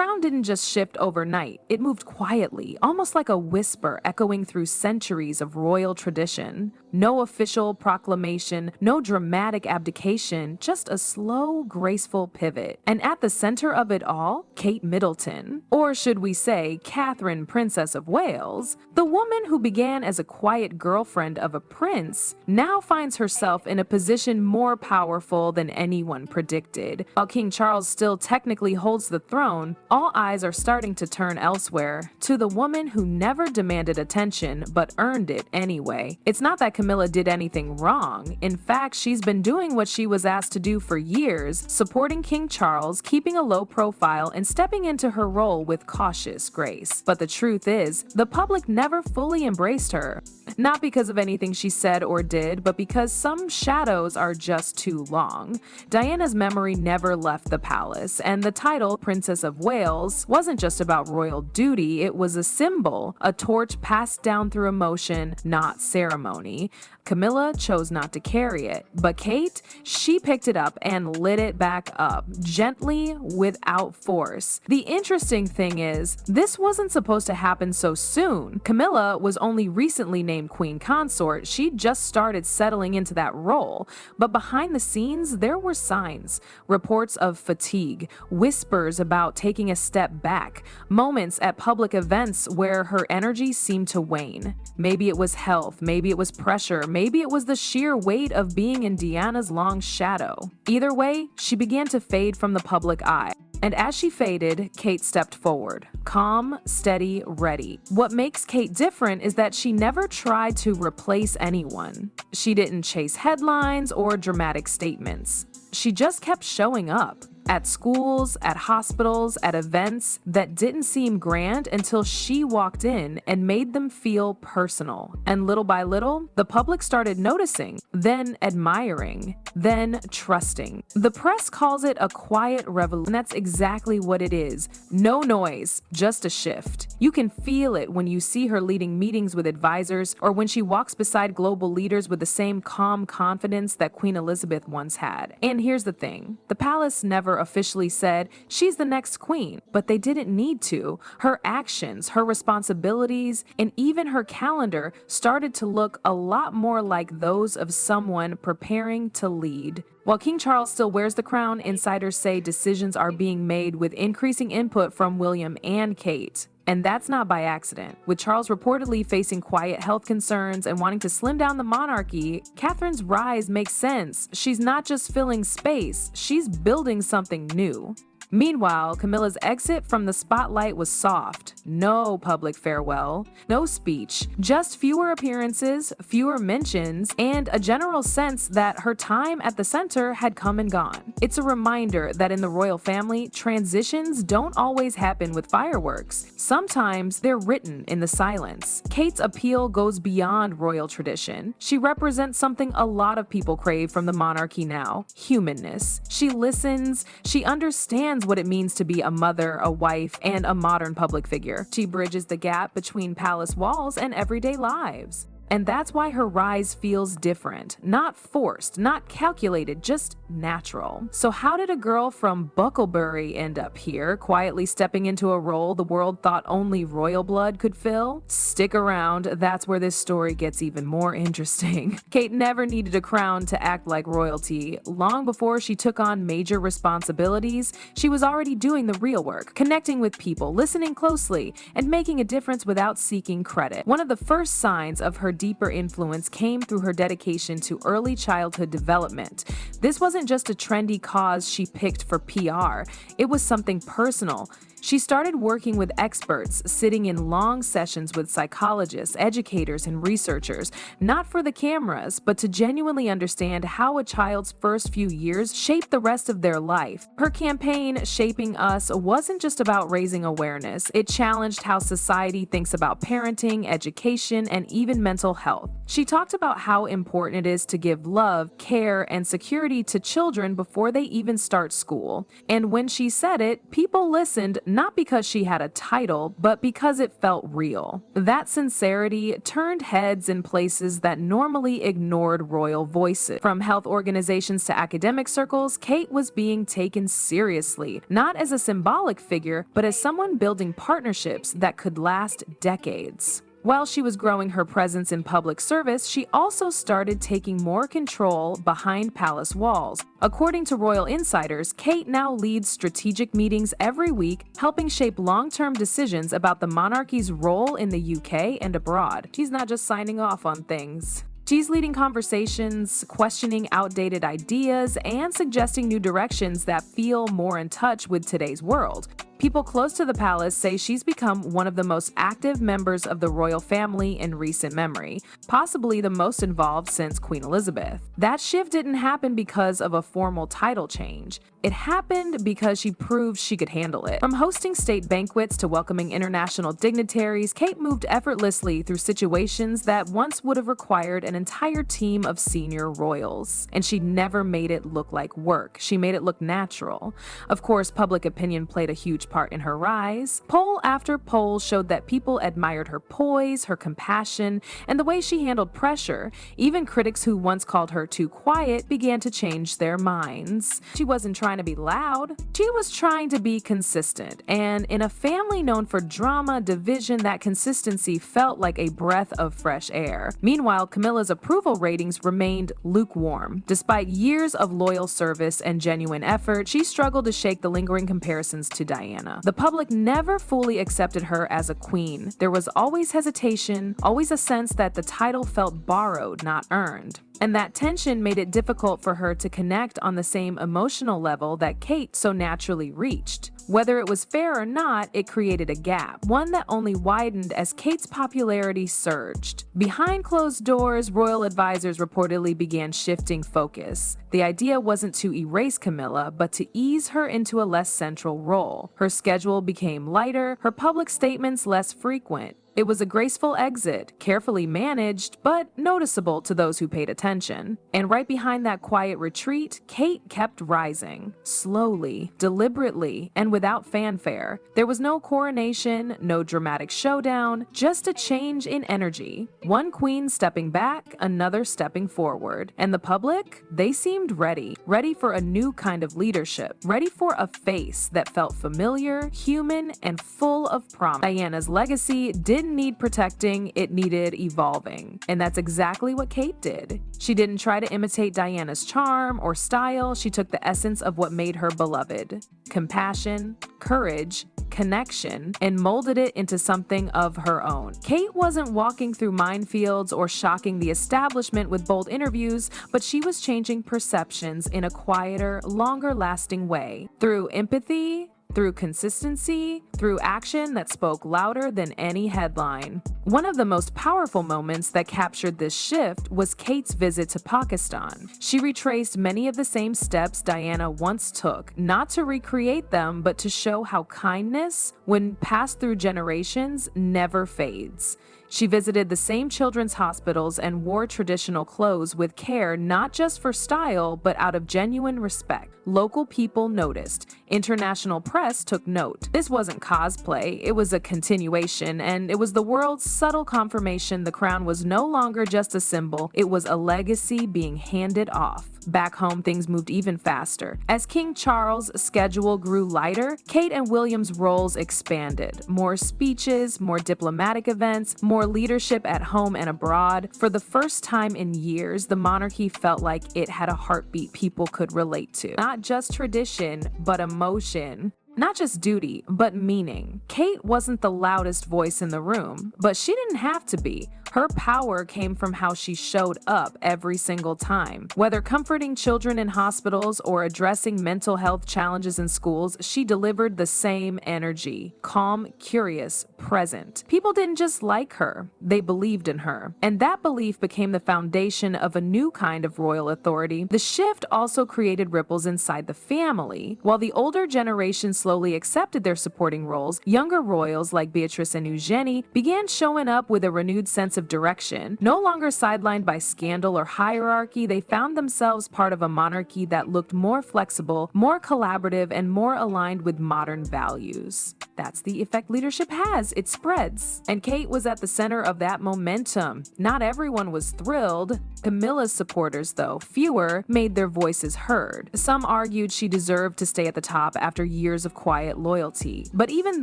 crown didn't just shift overnight, it moved quietly, almost like a whisper echoing through centuries of royal tradition. No official proclamation, no dramatic abdication, just a slow, graceful pivot. And at the center of it all, Kate Middleton, or should we say Catherine, Princess of Wales, the woman who began as a quiet girlfriend of a prince, now finds herself in a position more powerful than anyone predicted. While King Charles still technically holds the throne, all eyes are starting to turn elsewhere, to the woman who never demanded attention but earned it anyway. It's not that Camilla did anything wrong. In fact, she's been doing what she was asked to do for years, supporting King Charles, keeping a low profile, and stepping into her role with cautious grace. But the truth is, the public never fully embraced her. Not because of anything she said or did, but because some shadows are just too long. Diana's memory never left the palace, and the title Princess of Wales wasn't just about royal duty, it was a symbol, a torch passed down through emotion, not ceremony. Camilla chose not to carry it, but Kate, she picked it up and lit it back up, gently, without force. The interesting thing is, this wasn't supposed to happen so soon. Camilla was only recently named Queen Consort, she just started settling into that role, but behind the scenes, there were signs, reports of fatigue, whispers about taking a step back, moments at public events where her energy seemed to wane. Maybe it was health, maybe it was pressure, maybe it was the sheer weight of being in Diana's long shadow. Either way, she began to fade from the public eye. And as she faded, Kate stepped forward, calm, steady, ready. What makes Kate different is that she never tried to replace anyone. She didn't chase headlines or dramatic statements. She just kept showing up. At schools, at hospitals, at events that didn't seem grand until she walked in and made them feel personal. And little by little, the public started noticing, then admiring, then trusting. The press calls it a quiet revolution, and that's exactly what it is. No noise, just a shift. You can feel it when you see her leading meetings with advisors or when she walks beside global leaders with the same calm confidence that Queen Elizabeth once had. And here's the thing, the palace never officially said she's the next queen, but they didn't need to. Her actions, her responsibilities, and even her calendar started to look a lot more like those of someone preparing to lead. While King Charles still wears the crown, insiders say decisions are being made with increasing input from William and Kate. And that's not by accident. With Charles reportedly facing quiet health concerns and wanting to slim down the monarchy, Catherine's rise makes sense. She's not just filling space, she's building something new. Meanwhile, Camilla's exit from the spotlight was soft. No public farewell, no speech, just fewer appearances, fewer mentions, and a general sense that her time at the center had come and gone. It's a reminder that in the royal family, transitions don't always happen with fireworks. Sometimes they're written in the silence. Kate's appeal goes beyond royal tradition. She represents something a lot of people crave from the monarchy now: humanness. She listens, she understands what it means to be a mother, a wife, and a modern public figure. She bridges the gap between palace walls and everyday lives. And that's why her rise feels different, not forced, not calculated, just natural. So how did a girl from Bucklebury end up here, quietly stepping into a role the world thought only royal blood could fill? Stick around, that's where this story gets even more interesting. Kate never needed a crown to act like royalty. Long before she took on major responsibilities, she was already doing the real work, connecting with people, listening closely, and making a difference without seeking credit. One of the first signs of her deeper influence came through her dedication to early childhood development. This wasn't just a trendy cause she picked for PR, it was something personal. She started working with experts, sitting in long sessions with psychologists, educators, and researchers, not for the cameras, but to genuinely understand how a child's first few years shape the rest of their life. Her campaign, Shaping Us, wasn't just about raising awareness. It challenged how society thinks about parenting, education, and even mental health. She talked about how important it is to give love, care, and security to children before they even start school. And when she said it, people listened, not because she had a title, but because it felt real. That sincerity turned heads in places that normally ignored royal voices. From health organizations to academic circles, Kate was being taken seriously, not as a symbolic figure, but as someone building partnerships that could last decades. While she was growing her presence in public service, she also started taking more control behind palace walls. According to royal insiders, Kate now leads strategic meetings every week, helping shape long-term decisions about the monarchy's role in the UK and abroad. She's not just signing off on things. She's leading conversations, questioning outdated ideas, and suggesting new directions that feel more in touch with today's world. People close to the palace say she's become one of the most active members of the royal family in recent memory, possibly the most involved since Queen Elizabeth. That shift didn't happen because of a formal title change. It happened because she proved she could handle it. From hosting state banquets to welcoming international dignitaries, Kate moved effortlessly through situations that once would have required an entire team of senior royals. And she never made it look like work. She made it look natural. Of course, public opinion played a huge part in her rise. Poll after poll showed that people admired her poise, her compassion, and the way she handled pressure. Even critics who once called her too quiet began to change their minds. She wasn't trying to be loud. She was trying to be consistent. And in a family known for drama, division, that consistency felt like a breath of fresh air. Meanwhile, Camilla's approval ratings remained lukewarm. Despite years of loyal service and genuine effort, she struggled to shake the lingering comparisons to Diana. The public never fully accepted her as a queen. There was always hesitation, always a sense that the title felt borrowed, not earned. And that tension made it difficult for her to connect on the same emotional level that Kate so naturally reached. Whether it was fair or not, it created a gap, one that only widened as Kate's popularity surged. Behind closed doors, royal advisors reportedly began shifting focus. The idea wasn't to erase Camilla, but to ease her into a less central role. Her schedule became lighter, her public statements less frequent. It was a graceful exit, carefully managed, but noticeable to those who paid attention. And right behind that quiet retreat, Kate kept rising, slowly, deliberately, and without fanfare. There was no coronation, no dramatic showdown, just a change in energy. One queen stepping back, another stepping forward. And the public? They seemed ready for a new kind of leadership, ready for a face that felt familiar, human, and full of promise. Diana's legacy didn't need protecting, it needed evolving. And that's exactly what Kate did. She didn't try to imitate Diana's charm or style, she took the essence of what made her beloved: compassion, courage, connection, and molded it into something of her own. Kate wasn't walking through minefields or shocking the establishment with bold interviews, but she was changing perceptions in a quieter, longer-lasting way. Through empathy, through consistency, through action that spoke louder than any headline. One of the most powerful moments that captured this shift was Kate's visit to Pakistan. She retraced many of the same steps Diana once took, not to recreate them, but to show how kindness, when passed through generations, never fades. She visited the same children's hospitals and wore traditional clothes with care, not just for style, but out of genuine respect. Local people noticed. International press took note. This wasn't cosplay, it was a continuation, and it was the world's subtle confirmation the crown was no longer just a symbol, it was a legacy being handed off. Back home, things moved even faster. As King Charles' schedule grew lighter, Kate and William's roles expanded. More speeches, more diplomatic events, more leadership at home and abroad. For the first time in years, the monarchy felt like it had a heartbeat people could relate to. Not just tradition, but emotion. Not just duty, but meaning. Kate wasn't the loudest voice in the room, but she didn't have to be. Her power came from how she showed up every single time. Whether comforting children in hospitals or addressing mental health challenges in schools, she delivered the same energy. Calm, curious, present. People didn't just like her, they believed in her. And that belief became the foundation of a new kind of royal authority. The shift also created ripples inside the family. While the older generation slowly accepted their supporting roles, younger royals like Beatrice and Eugenie began showing up with a renewed sense of of direction. No longer sidelined by scandal or hierarchy, they found themselves part of a monarchy that looked more flexible, more collaborative, and more aligned with modern values. That's the effect leadership has. It spreads. And Kate was at the center of that momentum. Not everyone was thrilled. Camilla's supporters, though, fewer, made their voices heard. Some argued she deserved to stay at the top after years of quiet loyalty. But even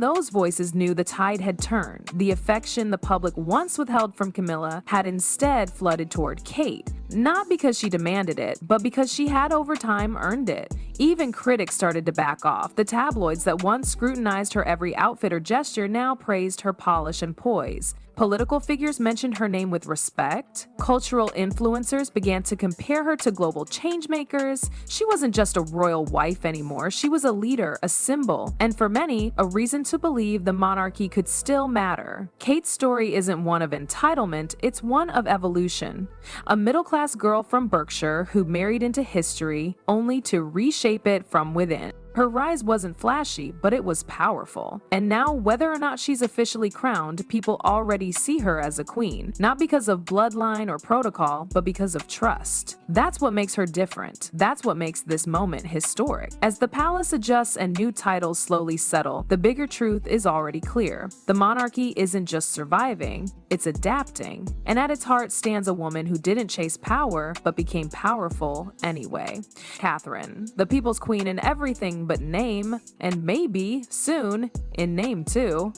those voices knew the tide had turned. The affection the public once withheld from Camilla had instead flooded toward Kate. Not because she demanded it, but because she had over time earned it. Even critics started to back off. The tabloids that once scrutinized her every outfit or gesture now praised her polish and poise. Political figures mentioned her name with respect. Cultural influencers began to compare her to global changemakers. She wasn't just a royal wife anymore. She was a leader, a symbol, and for many, a reason to believe the monarchy could still matter. Kate's story isn't one of entitlement, it's one of evolution. A middle-class girl from Berkshire who married into history, only to reshape it from within. Her rise wasn't flashy, but it was powerful. And now, whether or not she's officially crowned, people already see her as a queen, not because of bloodline or protocol, but because of trust. That's what makes her different. That's what makes this moment historic. As the palace adjusts and new titles slowly settle, the bigger truth is already clear. The monarchy isn't just surviving, it's adapting. And at its heart stands a woman who didn't chase power, but became powerful anyway. Catherine, the people's queen in everything but name, and maybe, soon, in name too.